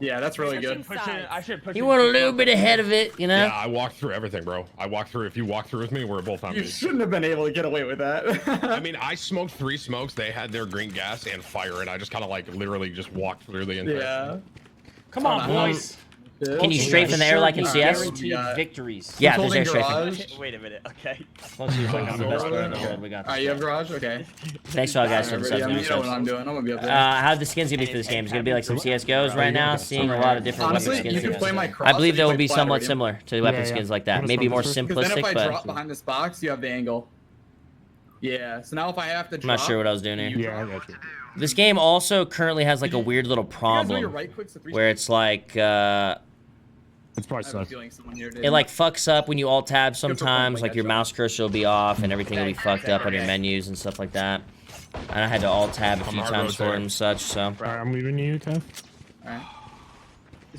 Yeah, that's really good. I should push He it went a to little close. bit ahead of it, you know. Yeah, I walked through everything, bro. I walked through. If you walk through with me, we're both on You B. shouldn't have been able to get away with that. I mean, I smoked 3 smokes. They had their green gas and fire, and I just kind of like literally just walked through the entire. yeah. Come on, boys. Can you strafe in the air like in CS? Guaranteed Yeah. victories. Yeah, Who's there's air holding strafing. garage? Wait a minute. Okay. Cloaksy's like, I'm the best player in the world. We got Alright, you have garage? Okay. Thanks to all guys for the Alright, subs. you know what I'm doing. I'm gonna be up there. How the skins gonna be for this game? It's gonna be like some CS:GOs right now, seeing a lot of different Honestly, weapon you skins. can play my cross. I believe if they you will play be flat somewhat already. similar to weapon Yeah, skins yeah. like that. What is Maybe more this? Because then if simplistic, I but drop behind this box, you have the angle. Yeah, so now if I have to I'm drop... not sure what I was doing here. Yeah, I got you. This game also currently has like a weird little You guys know your problem right clicks to 3 where it's like It's probably I have a sus. feeling someone here did. it like fucks up when you alt tab sometimes. like Like your headshot. mouse cursor will be off and everything will be fucked up on your menus and stuff like that. And I had to alt tab a few hard times for road it there. and such. So Alright, I'm leaving you, Kev. Alright.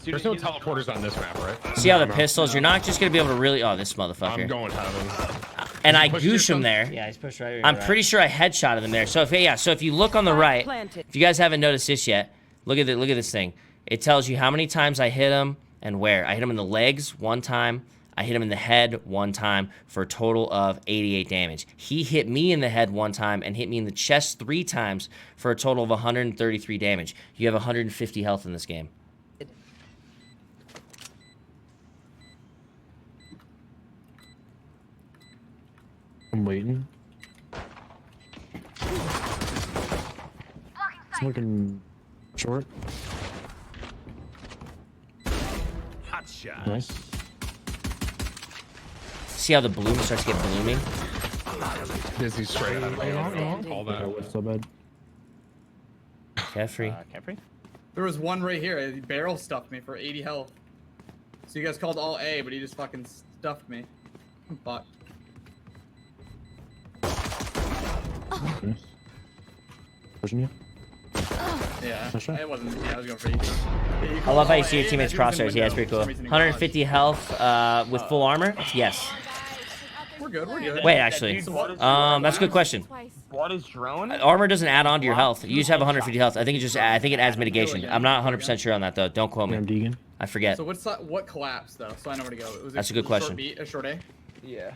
There's no teleporters on this map, right? see how the pistols? You're not just gonna be able to really. Oh, this I'm motherfucker. going heaven. And I Push goosh him system? there. Yeah, he's pushed right here. I'm pretty sure I headshotted him there. So if you look on the right, planted. if you guys haven't noticed this yet, look at this thing. It tells you how many times I hit him and where. I hit him in the legs 1 time. I hit him in the head 1 time for a total of 88 damage. He hit me in the head 1 time and hit me in the chest 3 times for a total of 133 damage. You have 150 health in this game. I'm waiting. It's looking short. Hot shot. Nice. See how the bloom starts to get blooming? Dizzy straight. All Yeah, that. what's so bad? Jeffrey. Camphrey? There was one right here. He barrel stuffed me for 80 health. So you guys called all A, but he just fucking stuffed me. Fuck. Okay. Pushing you? Yeah. Nice shot. It wasn't. Yeah, I was going for E. I love how you see your teammates' crosshairs. Yeah, it's pretty cool. 150 health with full armor? Yes. We're good. We're good. Wait, actually, that's a good question. What is drone? Armor doesn't add on to your health. You just have 150 health. I think I think it adds mitigation. I'm not 100% sure on that though. Don't quote me. I'm Deegan. I forget. So what collapsed though? So I know where to go. That's a good question. Short B, a short A. Yeah.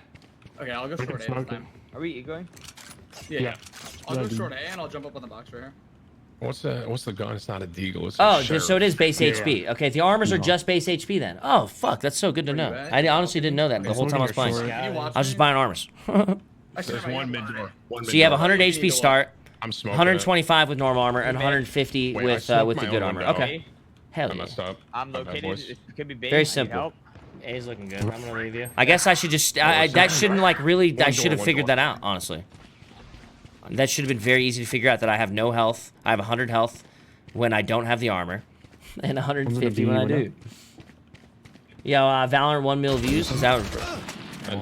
Okay, I'll go short A this smoke it. time. Are we going? Yeah. I'll go Yeah, short A and I'll jump up on the box right here. What's the gun? It's not a deagle. It's Oh, a sheriff. so it is base HP. Okay, the armors are just base HP then. Oh, fuck, that's so good to Where you know. at? I honestly didn't know that the whole time I was playing. Can you watch I was just me? buying armors. There's one mid door. So you have 100 HP start, I'm smoking. 125 with normal armor, and 150 Wait, I with smoked the my good own armor. window. Okay. Hell I yeah. messed up. I'm My bad, located. boys. It could be big. Very I need simple. help. A's looking good. I'm gonna leave you. I guess I should just that shouldn't like really I should have one figured door. that out, honestly. That should have been very easy to figure out that I have no health. I have 100 health when I don't have the armor, and 150 when I do. Yo, Valorant 1 mil views. Is that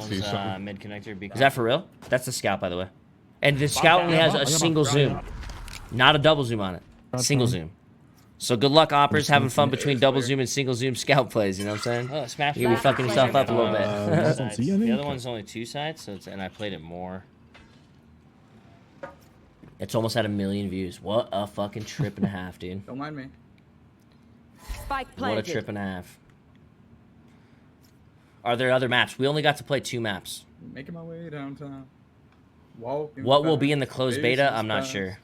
see something. Mid connector. is that for real? That's the scout, by the way. And the scout only has a single zoom, not a double zoom on it. Single zoom. So good luck, oppers, having fun between double zoom and single zoom scout plays. You know what I'm saying? Oh, smash. You're gonna be fucking yourself up a little bit. Don't see The anything? other one's only 2 sides, so and I played it more. It's almost at 1 million views. What a fucking trip and a half, dude. Don't mind me. Spike What a planted. trip and a half. Are there other maps? We only got to play 2 maps. Making my way downtown. Walking What will be fast, in the closed faces beta? I'm not fast. sure.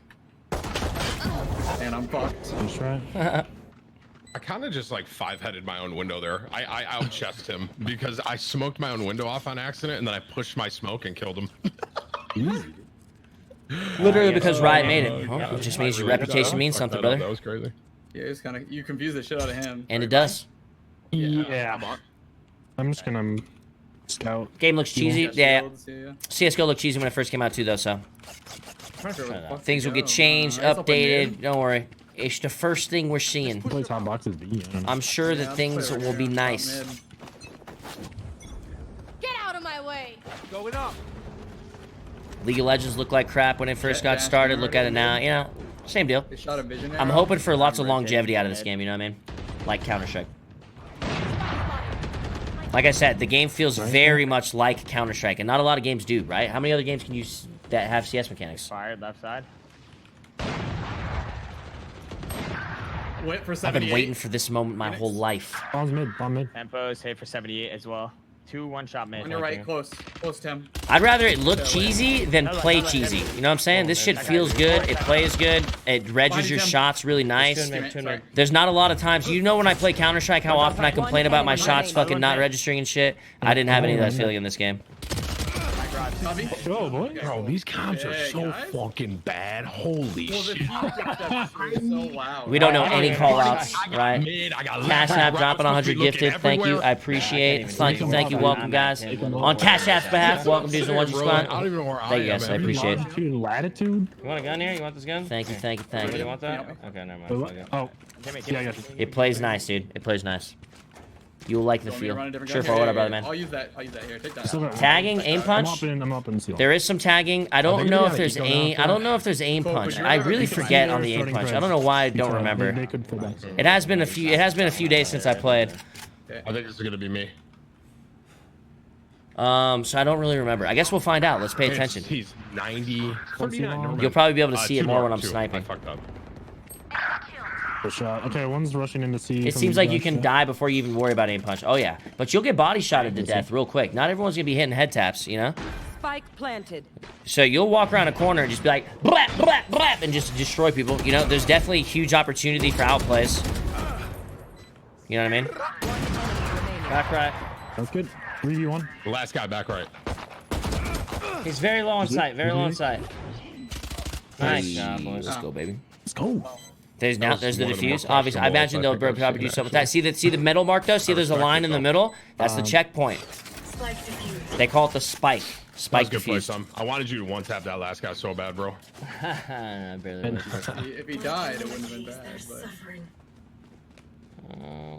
And I'm fucked. That's right. I kind of just like 5-headed my own window there. I out-chessed him because I smoked my own window off on accident and then I pushed my smoke and killed him. Easy. Literally because Riot made it. Oh, Well, it just I means your really reputation means fucked something, that up. brother. That was crazy. Yeah, it's kind of you confuse the shit out of him. And it does. Yeah. I'm just gonna scout. Game looks cheesy. Yeah, Yeah, shields, yeah. CSGO looked cheesy when it first came out too, though, so. I'm trying to figure out where the fuck Things to will go. get changed, It's up in updated. mid. Don't worry. It's the first thing we're seeing. Play top boxes B. I don't know. I'm sure Yeah, that I'll things play over will be here, top nice. mid. Get out of my way. Going up. League of Legends looked like crap when it first got Yeah, started. Look at it now. You know, same deal. They shot a vision I'm arrow. hoping for lots of I'm rotating longevity out of this mid. game, you know what I mean? Like Counter-Strike. Like I said, the game feels very much like Counter-Strike, and not a lot of games do, right? How many other games can you that have CS mechanics? Fired left side. Went for I've 78. been waiting for this moment my whole life. Bomb's mid. Bomb mid. Tempos hit for 78 as well. 2 1-shot mid. On your right, close, Tim. I'd rather it look cheesy than play cheesy. You know what I'm saying? This shit feels good. It plays good. It registers your shots really nice. Sorry. There's not a lot of times. You know when I play Counter-Strike how often I complain about my shots fucking not registering and shit? I didn't have any of that feeling in this game. Copy. Go, boy. Bro, these comps are Yeah, so guys. fucking bad. Holy Well, the shit. few that is so loud. We don't know any call-outs, right? Mid, I got Cash left App routes, dropping 100 looking gifted. Thank you. everywhere. I appreciate it. Thank you. even Welcome, guys. On Cash App's behalf, welcome to the 1G Bro, Squad. I don't even know where Thank you, I am. guys. I appreciate it. Longitude and latitude. You want a gun here? You want this gun? Thank you. Thank you. Thank Anybody you. want that? Okay, never mind. Oh, Fuck it. oh, Give me, yeah, I got you. It plays nice, dude. It plays nice. You'll like the Want me to feel. run a different Sure, gun? for Here, whatever, here, brother, here. man. I'll use that. Here, take that. Still got- Tagging, aim punch. I'm up in seal. There is some tagging. I don't think know we if gotta there's keep going aim. out I don't know if there's aim Cool, punch. but you're I not really gonna forget keep on the aim starting punch. I press. don't know why I don't They remember. could pull back. It has been a few. It has been a few days since I played. I think this is gonna be me. So I don't really remember. I guess we'll find out. Let's pay attention. He's 90, 39. never mind. You'll probably be able to see it two more when I'm two. sniping. I fucked up. Good shot. Okay, one's rushing into C. It from seems the like you dash, can yeah. die before you even worry about aim punch. Oh yeah, but you'll get body shotted to death real quick. Not everyone's gonna be hitting head taps, you know. Spike planted. So you'll walk around a corner and just be like, blap, blap, blap, and just destroy people. You know, there's definitely huge opportunity for outplays. You know what I mean? Back right. That's good. 3v1. The last guy back right. He's very low on sight. Very low on sight. Nice Hey, job, boys. Let's go, baby. Let's go. There's That was the one of the more defuse. Obviously, I imagine they'll questionable probably do I've something with that. See the metal mark though? See there's a line in the middle? That's the checkpoint. They call it the spike. That was Spike a good play, defuse. son. I wanted you to one-tap that last guy so bad, bro. I barely went for it. If he died, it wouldn't have been bad. But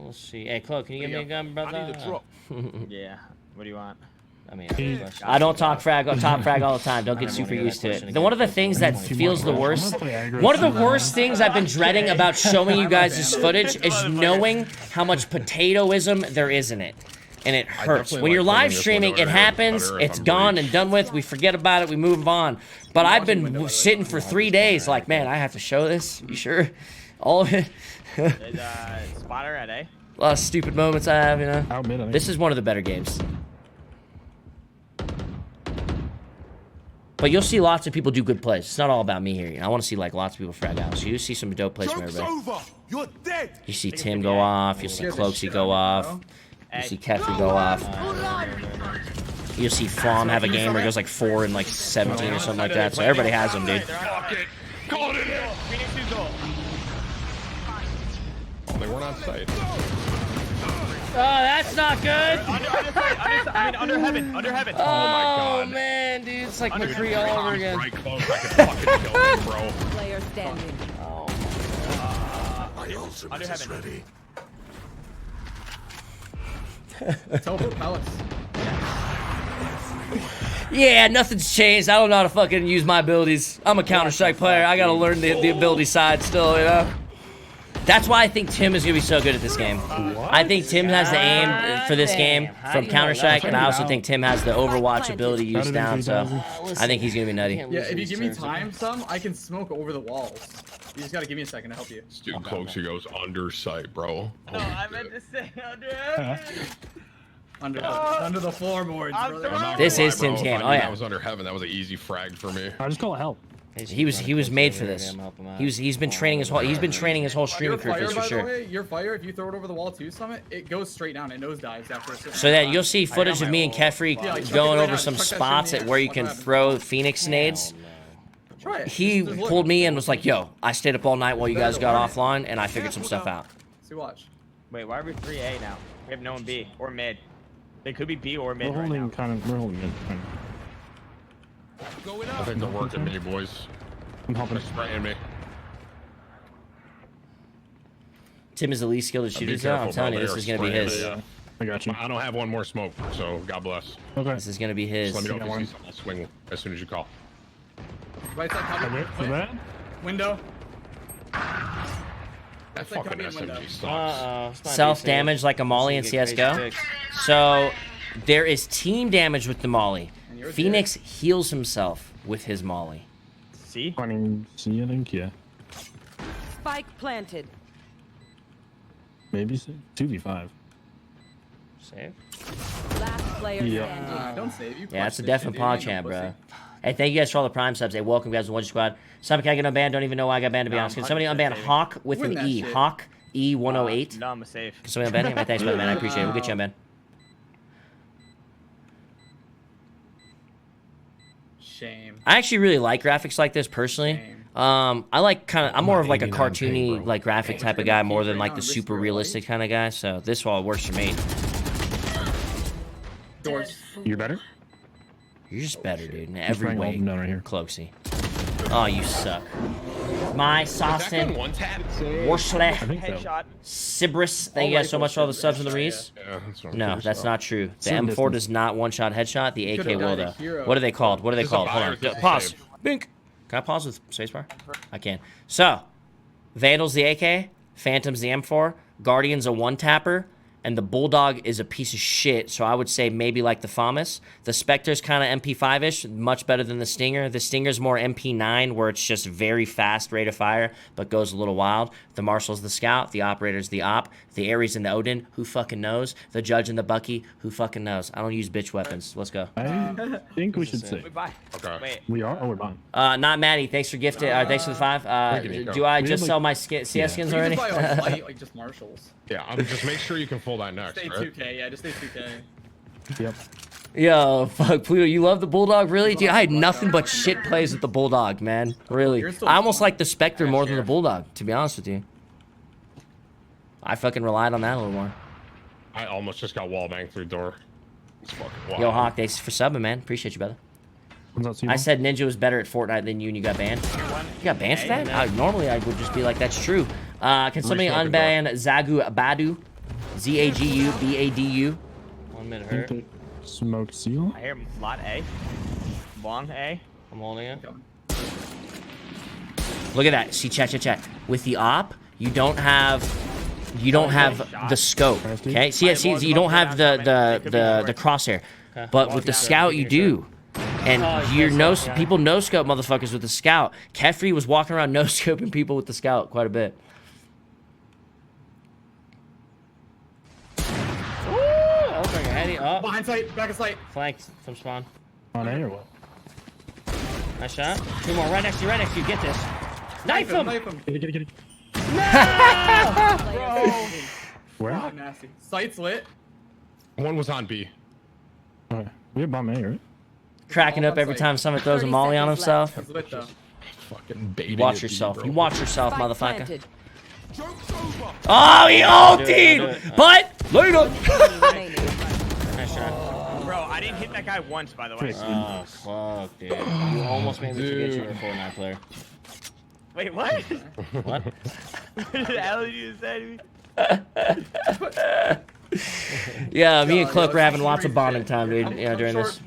Let's see. Hey, Chloe, can you give me a gun, brother? Yeah. What do you want? I mean, I don't talk frag, top frag all the time. Don't get super used to it. One of the things that feels the worst, one of the worst things I've been dreading about showing you guys this footage is knowing how much potatoism there is in it. and it hurts. definitely When you're like live holding this streaming, window it right here happens, better if it's I'm gone breach. and done with. We forget about it, we move on. But I've been sitting for 3 days, like, man, I have to show this. You sure? All of it. Is spotter at A? A lot of stupid moments I have, you know. Out mid, I think. This is one of the better games. But you'll see lots of people do good plays. It's not all about me here. You know, I want to see like lots of people frag out. So you see some dope plays from everybody. You're dead. You see Tim go off. You'll see Cloaksy go off. You see Kefri go off. You'll see Flom have a game where he goes like 4 and like 17 or something like that. So everybody has them, dude. Fuck it. Call it in. Oh, they weren't on site. Oh, that's not good. Under heaven. Under heaven. Oh, God. man, dude. It's like McCree all over again. Right close. I could fucking kill him, bro. Player standing. My ultimate is ready. Teleport pellets. Yeah, nothing's changed. I don't know how to fucking use my abilities. I'm a Counter-Strike player. I gotta learn the ability side still, you know? That's why I think Tim is gonna be so good at this game. I think Tim has the aim for this game from Counter-Strike, and I also think Tim has the Overwatch ability used down, so I think he's gonna be nutty. Yeah, if you give me time I can smoke over the walls. You just gotta give me a second to help you. Dude, Cloaksy goes under sight, bro. No, I meant to say under heaven. Under the floorboards, brother. This is Bro, Tim's if game. I Oh knew yeah. That was under heaven. That was an easy frag for me. I just call it help. He was made for this. He's been training his whole streaming career for Your this fire, for by the sure. way, your fire, if you throw it over the wall too, Summit, it goes straight down. It nosedives after a certain So that time. you'll see footage of me and Kefri Yeah, like, chuck it going right over out, some chuck that shit in spots the at air. where you Watch can what happens. throw Phoenix nades. Try it. He Just look. pulled me and was like, "Yo, I stayed up all night while you guys got offline, and I figured some stuff out." See, watch. Wait, why are we 3A now? We have no one B or mid. They could be B or mid We're right now. holding it. I think they're working me, boys. I'm helping. They're spraying me. Tim is the least skilled at Be shooters, though. I'm careful, telling bro. you, They this are is gonna be spraying his. me. I got you. I don't have one more smoke, so God bless. Okay. This is gonna be his. Just let me know if got you see something. I'll swing as soon as you call. Right side cubby. Wait for that. Window. That That's like fucking coming in window. SMG sucks. Self-damage like a Molly in CSGO. So there is team damage with the Molly. And you're Phoenix heals himself with his Molly. C? Running C, I think. Yeah. Spike planted. Maybe 2v5. Save. Last player Yeah. standing. Don't save. You Yeah, it's a punch this definite shit, paw dude. You champ, ain't no bro. pussy. Hey, thank you guys for all the Prime subs. Hey, welcome guys to the 1G Squad. Some can I get unbanned? Don't even know why I got banned, to be No, honest. Can I'm somebody 100% unban saving. Hawk with Win an that E? shit. Hawk E108? No, I'm a safe. Can somebody unban him? Hey, thanks, brother, man. I appreciate it. We'll get you unbanned. Shame. I actually really like graphics like this personally. Shame. I like I'm more of like a 89 ping, cartoony bro. like graphic type of guy more than like the super realistic kind of guy. So this all works for me. Doors. You're better? You're just better, dude, in every trying all way. of them down right here. Cloaksy. Oh, you suck. My Is that gun Sostin, one tap? Worshle, I think so. Headshot. Sibris. Thank you guys so much for all the subs and the rees. Yeah, that's what I'm No, curious that's about. not true. The Certain M4 distance. does not one-shot headshot. The AK Could've will, died a though. hero. What are they called? What are they Is this a called? buy Hold or on. is this a Pause. save? Bink. Can I pause with spacebar? I can. So, Vandal's the AK, Phantom's the M4, Guardian's a one-tapper, and the Bulldog is a piece of shit, so I would say maybe like the FAMAS. The Spectre's kind of MP5-ish, much better than the Stinger. The Stinger's more MP9, where it's just very fast rate of fire, but goes a little wild. The Marshal's the Scout, the Operator's the Op, the Ares and the Odin, who fucking knows? The Judge and the Bucky, who fucking knows? I don't use bitch weapons. Let's go. I think we should say. Wait, bye. Okay. Wait. We are? Oh, we're buying. Not Maddie, thanks for gifting. Thanks for the 5. Thank you, Nico. Do I We just have, sell like- my CS Yeah. skins You already? can just buy like light, like just Marshalls. Yeah, just make sure you can pull that next, Stay right? 2K, yeah, just stay 2K. Yep. Yo, fuck, Pluto, you love the Bulldog? Really? Dude, I had nothing but shit plays with the Bulldog, man. Really. You're still I almost fun. like the Spectre more than the Sheriff. Bulldog, to be honest with you. I fucking relied on that a little more. I almost just got wall banged through door. It's fucking wild. Yo, Hawk, thanks for subbing, man. Appreciate you, brother. What's that, I said Ninja was better at Fortnite than you and you got banned. You got banned for that? Normally I would just be like, that's true. Can somebody Resmoke unban Zagu Badu? Z-A-G-U-B-A-D-U? 1 minute hurt. think they smoked seal? I hear lot A. Long A. I'm holding it. Look at that. See, chat. With the op, you don't have you don't have the scope. Okay, see, you don't have the crosshair, but with the scout you do. And you're people no scope motherfuckers with the scout. Kefri was walking around no scoping people with the scout quite a bit. Oh, Behind sight, back of sight. flanked from spawn. On A or what? Nice shot. Two more, right next to you, Get this. Knife him! Knife him. Get it. Bro. Where? Oh, nasty. Sight's lit. One was on B. Okay. We have bomb A, right? Cracking up every time someone throws a molly on himself. It's lit though. Fucking baiting You watch it, yourself. bro. You watch yourself, Spike motherfucker. planted. Joke's over. Oh, he Do ulted! it. But later. Remaining. Nice shot. Bro, I didn't hit that guy once, by the way. Oh, fuck, dude. You almost made me forget you were a Fortnite player. Wait, what? What? What the hell did you say to me? Yeah, me and Yo, Cloak yo, were having it's lots of crazy bonding shit. time, dude. Come- Yeah, come during short, this.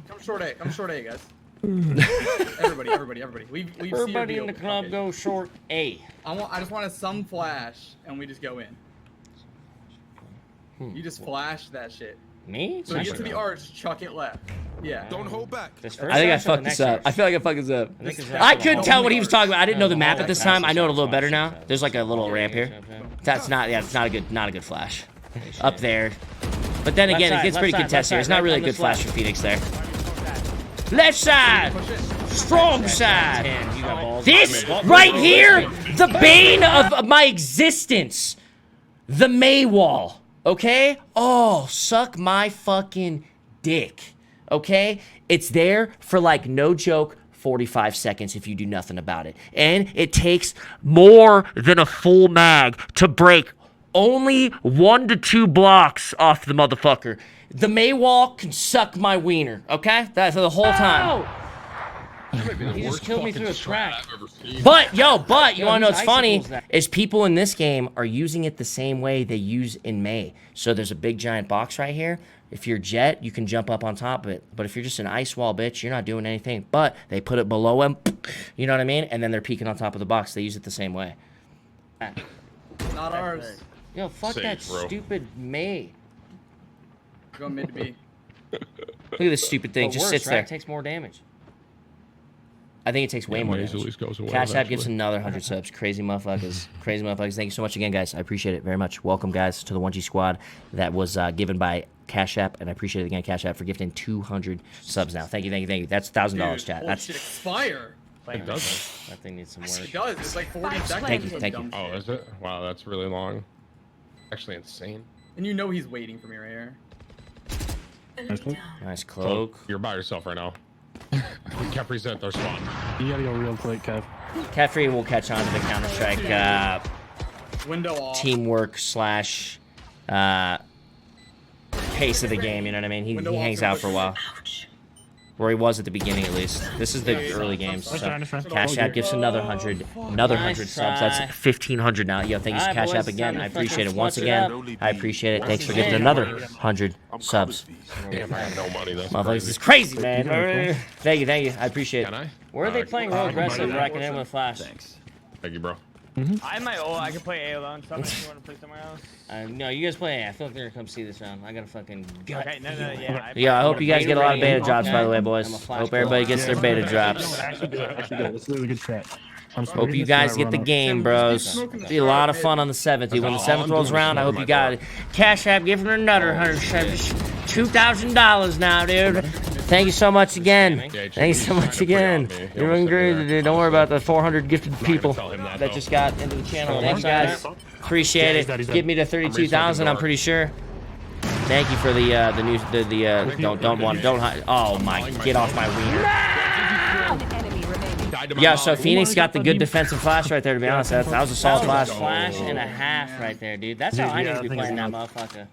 Come short A, guys. everybody. We've Everybody in the club go short A. I just want a some flash, and we just go in. You just flash that shit. Me? So you get to the arch, chuck it left. Yeah. Don't hold back. This first I think I arch or the fucked this next up. arch? I feel like I fucked this up. I think it's I right couldn't below. tell what he was talking about. I didn't know the No, map no, at this no, time. no, I know it a no, little no, better no, now. no. There's like a little ramp here. That's not a good flash. Up there. But then again, it gets pretty contested here. It's not really a good flash for Phoenix there. Left side! Strong side! Damn, you got balls. This right here, the bane of my existence. The May wall. Okay? Oh, suck my fucking dick. Okay? It's there for like, no joke, 45 seconds if you do nothing about it. And it takes more than a full mag to break only 1 to 2 blocks off the motherfucker. The May wall can suck my wiener. Okay? That's the whole time. That might be the He just worst killed me fucking through a strat crack. I've ever seen. But you wanna know whose what's funny icicle's that? is people in this game are using it the same way they use in May. So there's a big giant box right here. If you're Jet, you can jump up on top of it. But if you're just an ice wall bitch, you're not doing anything. But they put it below him, you know what I mean? And then they're peeking on top of the box. They use it the same way. Not ours. Yo, fuck Safe, that bro. stupid May. Go mid to B. Look at this stupid thing. But Just worse, sits right? there. It takes more damage. I think it takes way more Maze damage. at least goes away Cash App gives eventually. another 100 subs. Crazy motherfuckers. Crazy motherfuckers. Thank you so much again, guys. I appreciate it very much. Welcome, guys, to the 1G squad that was given by Cash App. And I appreciate it again, Cash App, for gifting 200 subs now. Thank you. That's $1,000, Dude, chat. holy That's shit, expire. It doesn't. That thing needs some It work. does. It's like 40 Spike seconds. Thank you, planted. thank you. Dumb Oh, shit. is it? Wow, that's really long. Actually insane. And you know he's waiting for me right here. Nice one. nice So cloak. you're by yourself right now. We can't present their spawn. You gotta go real quick, Kev. Kefri will catch on to the Counter-Strike Window off. teamwork slash pace of the game, you know what I mean? He hangs out for a while. Where he was at the beginning, at least. This is the early games. So. Cash App gives another 100 Nice subs. That's try. 1,500 now. Yo, thank you, Alright, Cash boys, App again. time to I appreciate it fucking once switch it again. I appreciate it. Thanks for giving Man. another 100 subs. Damn, I have no money. That's Motherfuckers, crazy. it's crazy, man. Thank you. I appreciate Can it. I? Where are they Alright. playing real aggressive where I can hit with flash? Thank you, bro. I might. Oh, I can play A alone. Something if you want to play somewhere else. No, you guys play. I feel like they're gonna come see this round. I gotta fucking gut. Okay, no, yeah. Yeah, I hope you guys get a lot of beta Okay. drops, by the way, boys. I'm a flash Hope everybody girl. gets their beta drops. Actually good. This is a really good chat. Hope you guys get the game, bros. Be a lot of fun on the 7th. When the 7th rolls around, I hope you got it. Cash App giving her another $2,000 now, dude. Thank you so much again. Thank you so much again. You're doing great, dude. Don't worry about the 400 gifted people that just got into the channel. Thank you, guys. Appreciate it. Get me to 32,000. I'm pretty sure. Thank you for the news. Don't hide. Oh my! Get off my wiener. One enemy remaining. Yeah, so Phoenix got the good defensive flash right there, to be honest. That was a solid That was flash. a flash and a half right there, dude. That's how I need to be playing that motherfucker.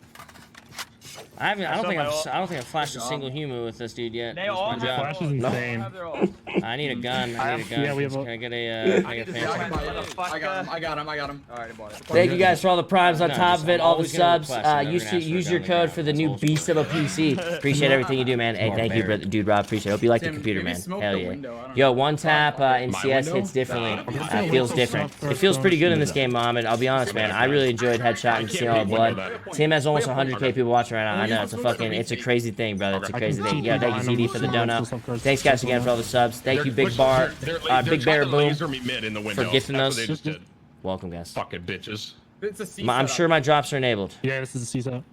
I don't saw think my I've ult. I don't think I've flashed a single human with this dude yet. They That's all my have job. Flash is their ult. insane. They all have their ult. I need a gun. I need a gun. Yeah, we have Can a- I get a I need to see fancy? I got him. I got him. I got him. All right, I bought it. Thank you guys for all the primes on No, top just- of it, I'm all the always gonna subs. request. I'm never Use gonna ask for a use gun your on the code ground. for the That's new old school beast of a PC. Appreciate everything you do, man. Hey, thank you, Barbarian. dude, Rob. Appreciate it. Hope you like the Tim, computer, maybe man. smoke Hell the yeah. window, I don't Yo, know. one tap in My CS window? hits differently. Nah. Feels different. It feels pretty good in this game, Mohammed. I'll be honest, man. I really enjoyed headshot and seeing all the blood. Tim has almost 100K people watching right now. I know it's a crazy thing, brother. It's a crazy thing. Yeah, thank you, ZD, for the donut. Thanks, guys, again for all the subs. Thank you, Big Bar, Big Bear Boom, Laser me mid in the window. for gifting That's those. what they just did. Welcome, guys. Fucking bitches. It's a C I'm setup. sure my drops are enabled. Yeah, this is a CSAT.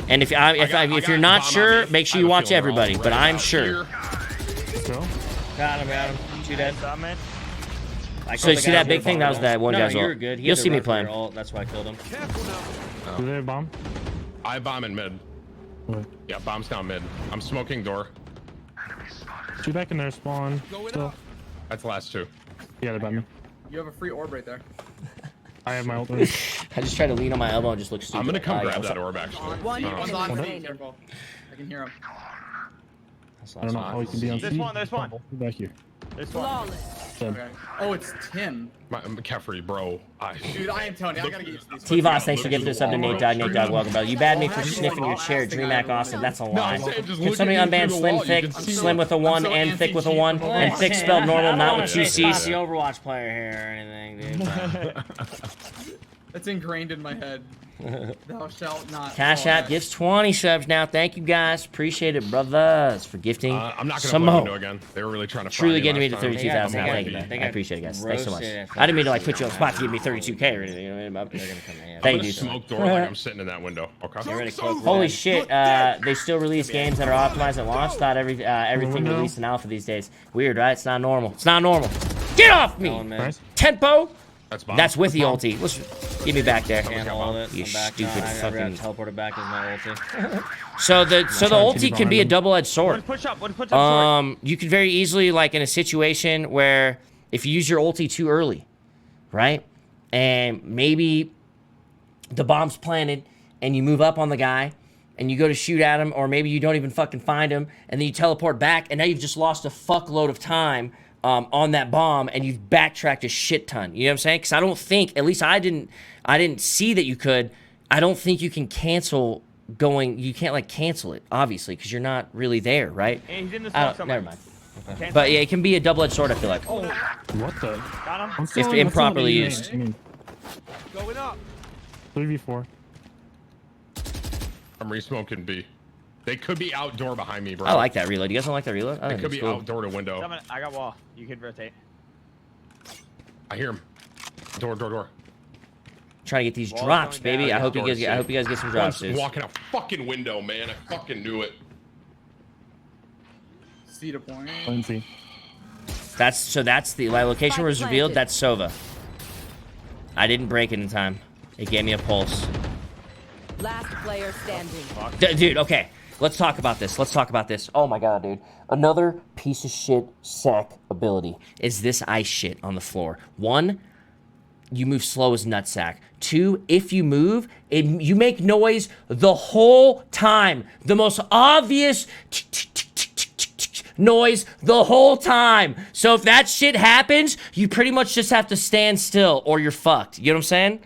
And if I you're got not bomb on sure, me. make sure I you have a watch feeling we're all everybody. But right I'm out sure. here. Go. Got him. Two dead. What's up, man? I So killed you the see guy that big with thing? That was that one no, guy's you're ult. good. He You'll had to see me run for playing. your ult, that's why I killed him. Careful now. Do they have bomb? I bomb in mid. Wait. Yeah, bomb's down mid. I'm smoking door. Two back in their spawn. Going Still. up. That's the last two. Yeah, they're about me. You have a free orb right there. I have my ult ready. I just tried to lean on my elbow and just look stupid. I'm gonna come Yeah, grab what's that up? orb actually. One Oh. One's enemy on me. remaining. Careful. I can hear him. That's I don't know awesome. how he can be on There's C. one, there's one. Back here. This one. Flawless. Dead. Okay. Oh, it's Tim. McCaffrey, bro. Dude, I am telling you, I gotta get used to these. T-Voss, thanks for giving this up to Nate Dog. Nate Dog, welcome, brother. You bad me for sniffing your chair. DreamHack Austin, that's a lie. I'm saying just Can look somebody at me unban through the Slim wall, you Thick, can see Slim with a 1 so and Thick with a anti-cheat 1, before. and Thick spelled normal, not with 2 C's? the Overwatch player here or anything, dude. That's ingrained in my head. Thou shalt not. Cash fall App back. gives 20 subs now. Thank you guys. Appreciate it, brothers, for gifting I'm not gonna some play window more. again. They were really trying to fry Truly getting me last to time. 32,000 now. They got- Thank you, they man. got I appreciate it, guys. Thanks so much. roasted I didn't mean to like put you on the spot to give me 32K or anything. You know what I mean? They're gonna come in. I'm Thank gonna you. smoke door like I'm sitting in that window. Okay. Get ready, close the Holy door. shit, they still release games that are optimized at launch. Thought everything window. released in alpha these days. Weird, right? It's not normal. It's not normal. Get off me! Going mid. Nice. Tempo! That's bomb. That's with the ulti. Let's give me back there. Can't hold it. You I'm back stupid now. I got fucking- teleported back as my ulti. So the trying to ulti keep can be a behind them. double-edged sword. One push up. One push up. Sword. You could very easily, like in a situation where if you use your ulti too early, right? And maybe the bomb's planted and you move up on the guy and you go to shoot at him, or maybe you don't even fucking find him and then you teleport back and now you've just lost a fuckload of time on that bomb and you've backtracked a shit ton. You know what I'm saying? Because I don't think, at least I didn't see that you could. I don't think you can cancel going. You can't like cancel it, obviously, because you're not really there, right? Hey, he's in the I smoke don't, somewhere. never mind. Can't But yeah, it can be a double-edged sword, I feel like. What the? Got him. I'm still If I'm improperly still used. I mean, Going up. 3v4. I'm re-smoking B. They could be outdoor behind me, bro. I like that reload. You guys don't like that reload? I They think could it's be cool. outdoor to window. Someone, I got wall. You could rotate. I hear him. Door. Trying to get these Wall's drops, going down. baby. I hope you Door guys get. I hope you guys get some drops, One's dude. walking out fucking window, man. I fucking knew it. C to point. Let's see. That's the location was revealed. That's Sova. I didn't break it in time. It gave me a pulse. Last player standing. Dude, okay. Let's talk about this. Oh my god, dude. Another piece of shit sack ability is this ice shit on the floor. 1, you move slow as nutsack. 2, if you move, you make noise the whole time. The most obvious noise the whole time. So if that shit happens, you pretty much just have to stand still or you're fucked. You know what I'm saying?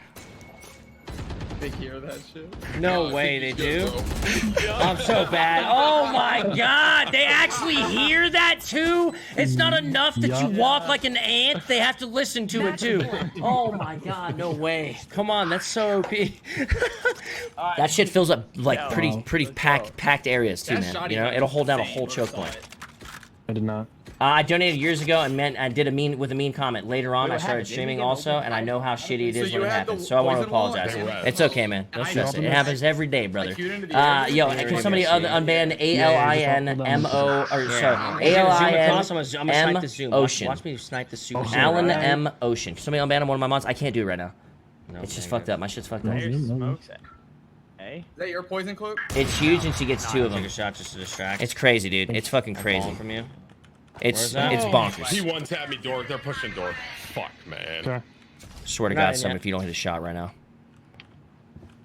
They hear that shit. No way they do. I'm so bad. Oh my god, they actually hear that too? It's not enough that you walk like an ant, they have to listen to it too. Oh my god, no way. Come on, that's so OP. That shit fills up like pretty packed areas too, That man. shot You know, even it'll hold down a insane whole when I choke saw point. it. I did not. I donated years ago and I did a mean comment. Later on, Wait, I what started happened? Didn't streaming we get also, open and I know how shitty it So is you when it had the happens. So I want to poison wall? apologize. They were. It's okay, man. Don't I stress it. It queued happens every day, brother. queued into the area. Yo, Yeah, can somebody yeah, unban Yeah, ALINMO or Yeah. sorry Zoom across, I'm gonna snipe ALIN the zoom. Ocean. Watch me snipe the zoom. Alan M Ocean. Can somebody unban one of my mods? I can't do it right now. No, It's just dang fucked it. up. My shit's fucked up. There's smokes. Hey. Is that your poison cloak? It's huge, and she gets 2 of Take them. a shot just to distract. It's crazy, dude. It's fucking I'm crazy. falling from you. It's Where's that? bonkers. He one tapped me door. They're pushing door. Fuck, man. Okay. Swear to Not God, in some yet. if you don't hit a shot right now.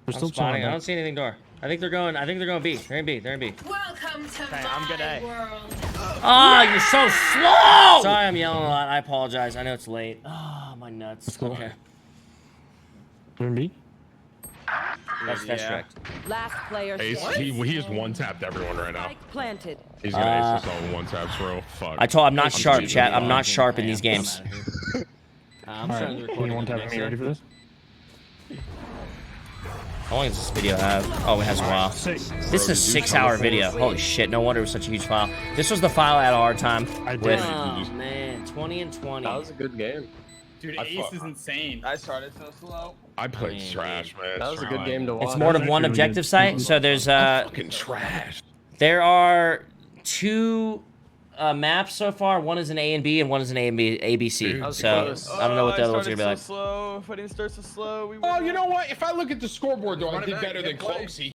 We're I'm still spotting. I chilling. don't see anything door. I think they're going B. They're in B. They're in B. Welcome to Okay, I'm good my A. world. Oh, you're so slow! Sorry, I'm yelling a lot. I apologize. I know it's late. Oh, my nuts. Okay. They're in B. That's Yeah. correct. Last player Ace, standing. he is one tapped everyone right now. Spike planted. He's gonna ace us all one taps, bro. Fuck. I told I'm not sharp, cheating. chat. I'm not sharp in these games. I'm All starting right. to Can you record. one tap me? Ready for this? How long does this video have? Oh, it has a while. 6. This is a 6-hour video. Holy shit, no wonder it was such a huge file. This was the file I had a hard time I did. with. Oh man, 20 and 20. That was a good game. Dude, I Ace fuck- is insane. I started so slow. I played I mean, trash, man. That was a good game to watch. It's more than one actually really objective good. site, so there's Fucking trash. there are 2 maps so far. One is an A and B, and one is an A and B, ABC. That was So close. I don't know what the other one's gonna be like. Slow. If I didn't start so slow, we Oh, you know what? If I look at the scoreboard, though, I Run it did back, better than hit play. Cloakzy.